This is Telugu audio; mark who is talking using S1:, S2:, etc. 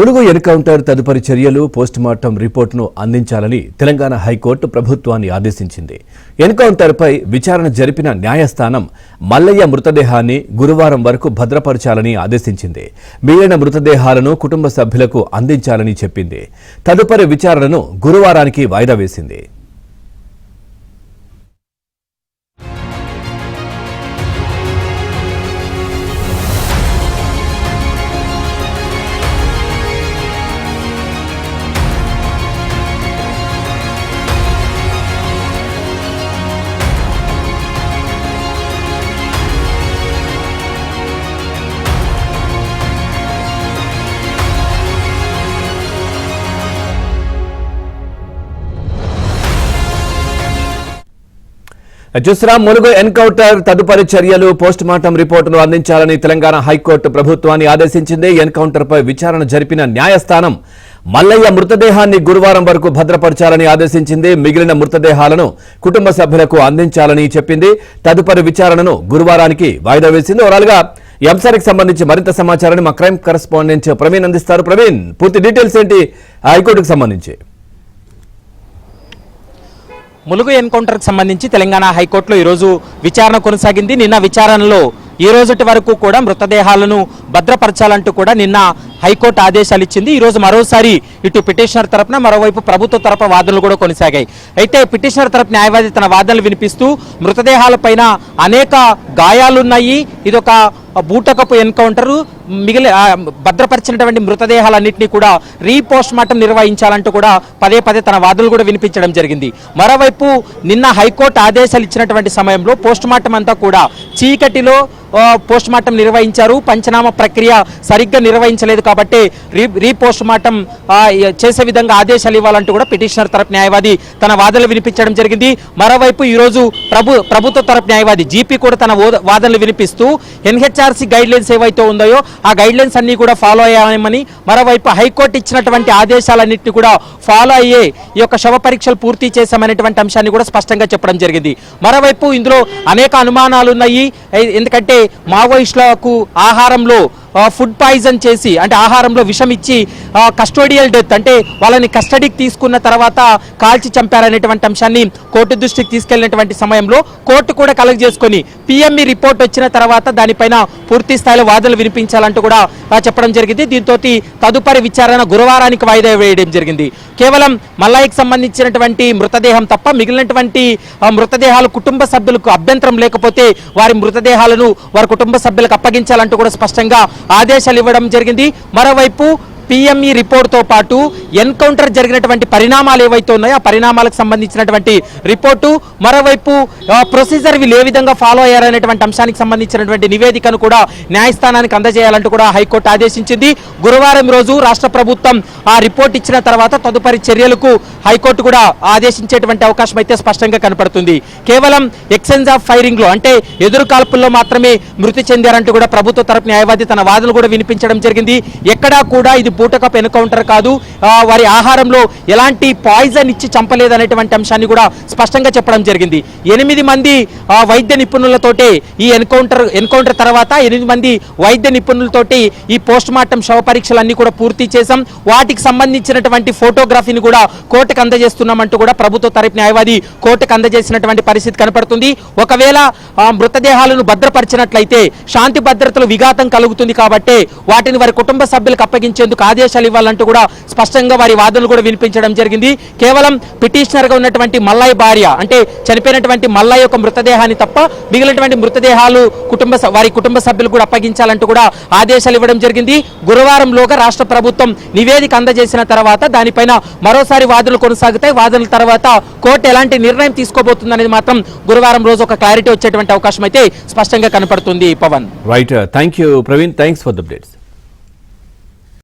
S1: ములుగు ఎన్కౌంటర్ తదుపరి చర్యలు పోస్టుమార్టం రిపోర్టును అందించాలని తెలంగాణ హైకోర్టు ప్రభుత్వాన్ని ఆదేశించింది. ఎన్కౌంటర్పై విచారణ జరిపిన న్యాయస్థానం మల్లయ్య మృతదేహాన్ని గురువారం వరకు భద్రపరచాలని ఆదేశించింది. మిగిలిన మృతదేహాలను కుటుంబ సభ్యులకు అందించాలని చెప్పింది. తదుపరి విచారణను గురువారానికి వాయిదా వేసింది. చూస్తున్నాం. ములుగు ఎన్కౌంటర్ తదుపరి చర్యలు పోస్టుమార్టం రిపోర్టును అందించాలని తెలంగాణ హైకోర్టు ప్రభుత్వాన్ని ఆదేశించింది. ఎన్కౌంటర్పై విచారణ జరిపిన న్యాయస్థానం మల్లయ్య మృతదేహాన్ని గురువారం వరకు భద్రపరచాలని ఆదేశించింది. మిగిలిన మృతదేహాలను కుటుంబ సభ్యులకు అందించాలని చెప్పింది. తదుపరి విచారణను గురువారానికి వాయిదా వేసింది. ఓవరాల్గా ఈ అంశానికి సంబంధించి మరింత సమాచారాన్ని మా క్రైమ్ కరెస్పాండెంట్ ప్రవీణ్ అందిస్తారు. ప్రవీణ్, పూర్తి డీటెయిల్స్ ఏంటి హైకోర్టుకు సంబంధించి?
S2: ములుగు ఎన్కౌంటర్కి సంబంధించి తెలంగాణ హైకోర్టులో ఈరోజు విచారణ కొనసాగింది. నిన్న విచారణలో ఈ రోజుటి వరకు కూడా మృతదేహాలను భద్రపరచాలంటూ కూడా నిన్న హైకోర్టు ఆదేశాలు ఇచ్చింది. ఈరోజు మరోసారి ఇటు పిటిషనర్ తరపున మరోవైపు ప్రభుత్వ తరపు వాదనలు కూడా కొనసాగాయి. అయితే పిటిషనర్ తరపు న్యాయవాది తన వాదనలు వినిపిస్తూ మృతదేహాలపైన అనేక గాయాలున్నాయి, ఇదొక బూటకపు ఎన్కౌంటరు, భద్రపరిచినటువంటి మృతదేహాలన్నింటినీ కూడా రీపోస్ట్ మార్టం నిర్వహించాలంటూ కూడా పదే పదే తన వాదనలు కూడా వినిపించడం జరిగింది. మరోవైపు నిన్న హైకోర్టు ఆదేశాలు ఇచ్చినటువంటి సమయంలో పోస్ట్ మార్టం అంతా కూడా చీకటిలో పోస్ట్ మార్టం నిర్వహించారు. పంచనామా ప్రక్రియ సరిగ్గా నిర్వహించలేదు కాబట్టి రీపోస్ట్ మార్టం చేసే విధంగా ఆదేశాలు ఇవ్వాలంటూ కూడా పిటిషనర్ తరపు న్యాయవాది తన వాదనలు వినిపించడం జరిగింది. మరోవైపు ఈరోజు ప్రభుత్వ తరపు న్యాయవాది జీపీ కూడా తన వాదనలు వినిపిస్తూ ఎన్హెచ్ఆర్సీ గైడ్ లైన్స్ ఏవైతే ఉన్నాయో ఆ గైడ్ లైన్స్ అన్ని కూడా ఫాలో అయ్యామని, మరోవైపు హైకోర్టు ఇచ్చినటువంటి ఆదేశాలన్నింటినీ కూడా ఫాలో అయ్యే ఈ యొక్క శవ పరీక్షలు పూర్తి చేశామనేటువంటి అంశాన్ని కూడా స్పష్టంగా చెప్పడం జరిగింది. మరోవైపు ఇందులో అనేక అనుమానాలు ఉన్నాయి. ఎందుకంటే మావోయిస్టులకు ఆహారంలో ఫుడ్ పాయిజన్ చేసి, అంటే ఆహారంలో విషం ఇచ్చి కస్టోడియల్ డెత్, అంటే వాళ్ళని కస్టడీకి తీసుకున్న తర్వాత కాల్చి చంపారనేటువంటి అంశాన్ని కోర్టు దృష్టికి తీసుకెళ్లినటువంటి సమయంలో కోర్టు కూడా కలెక్ట్ చేసుకొని పిఎంఈ రిపోర్ట్ వచ్చిన తర్వాత దానిపైన పూర్తి స్థాయిలో వాదనలు వినిపించాలంటూ కూడా చెప్పడం జరిగింది. దీంతో తదుపరి విచారణ గురువారానికి వాయిదా వేయడం జరిగింది. కేవలం మల్లయ్యకి సంబంధించినటువంటి మృతదేహం తప్ప మిగిలినటువంటి మృతదేహాలు కుటుంబ సభ్యులకు అభ్యంతరం లేకపోతే వారి మృతదేహాలను వారి కుటుంబ సభ్యులకు అప్పగించాలంటూ కూడా స్పష్టంగా ఆదేశాలు ఇవ్వడం జరిగింది. మరోవైపు పిఎంఈ రిపోర్ట్తో పాటు ఎన్కౌంటర్ జరిగినటువంటి పరిణామాలు ఏవైతే ఉన్నాయో ఆ పరిణామాలకు సంబంధించినటువంటి రిపోర్టు, మరోవైపు ప్రొసీజర్ వీళ్ళు ఏ విధంగా ఫాలో అయ్యారనేటువంటి అంశానికి సంబంధించినటువంటి నివేదికను కూడా న్యాయస్థానానికి అందజేయాలంటూ కూడా హైకోర్టు ఆదేశించింది. గురువారం రోజు రాష్ట్ర ప్రభుత్వం ఆ రిపోర్ట్ ఇచ్చిన తర్వాత తదుపరి చర్యలకు హైకోర్టు కూడా ఆదేశించేటువంటి అవకాశం అయితే స్పష్టంగా కనపడుతుంది. కేవలం ఎక్స్చేంజ్ ఆఫ్ ఫైరింగ్ లో, అంటే ఎదురు కాల్పుల్లో మాత్రమే మృతి చెందారంటూ కూడా ప్రభుత్వ తరపు న్యాయవాది తన వాదనలు కూడా వినిపించడం జరిగింది. ఎక్కడా కూడా ఇది బూటకప్ ఎన్కౌంటర్ కాదు, వారి ఆహారంలో ఎలాంటి పాయిజన్ ఇచ్చి చంపలేదనేటువంటి అంశాన్ని కూడా స్పష్టంగా చెప్పడం జరిగింది. 8 మంది వైద్య నిపుణులతోటి ఈ ఎన్కౌంటర్ తర్వాత 8 మంది వైద్య నిపుణులతోటి ఈ పోస్ట్ మార్టం శవ పరీక్షలన్నీ కూడా పూర్తి చేశాం. వాటికి సంబంధించినటువంటి ఫోటోగ్రఫీని కూడా కోర్టుకు అందజేస్తున్నామంటూ కూడా ప్రభుత్వ తరపు న్యాయవాది కోర్టుకు అందజేసినటువంటి పరిస్థితి కనపడుతుంది. ఒకవేళ మృతదేహాలను భద్రపరిచినట్లయితే శాంతి భద్రతలు విఘాతం కలుగుతుంది కాబట్టి వాటిని వారి కుటుంబ సభ్యులకు అప్పగించేందుకు ఆదేశాలు ఇవ్వాలంటూ కూడా స్పష్టంగా వారి వాదనలు కూడా వినిపించడం జరిగింది. కేవలం పిటిషనర్ గా ఉన్నటువంటి మల్లయ్య భార్య, అంటే చనిపోయినటువంటి మల్లయ్య యొక్క మృతదేహాన్ని తప్ప మిగిలినటువంటి మృతదేహాలు వారి కుటుంబ సభ్యులు కూడా అప్పగించాలంటూ కూడా ఆదేశాలు ఇవ్వడం జరిగింది. గురువారంలోగా రాష్ట్ర ప్రభుత్వం నివేదిక అందజేసిన తర్వాత దానిపైన మరోసారి వాదనలు కొనసాగుతాయి. వాదనల తర్వాత కోర్టు ఎలాంటి నిర్ణయం తీసుకోబోతుందనేది మాత్రం గురువారం రోజు ఒక క్లారిటీ వచ్చేటువంటి అవకాశం అయితే స్పష్టంగా కనపడుతుంది. Pavan,
S1: right, thank you Praveen, thanks for the updates.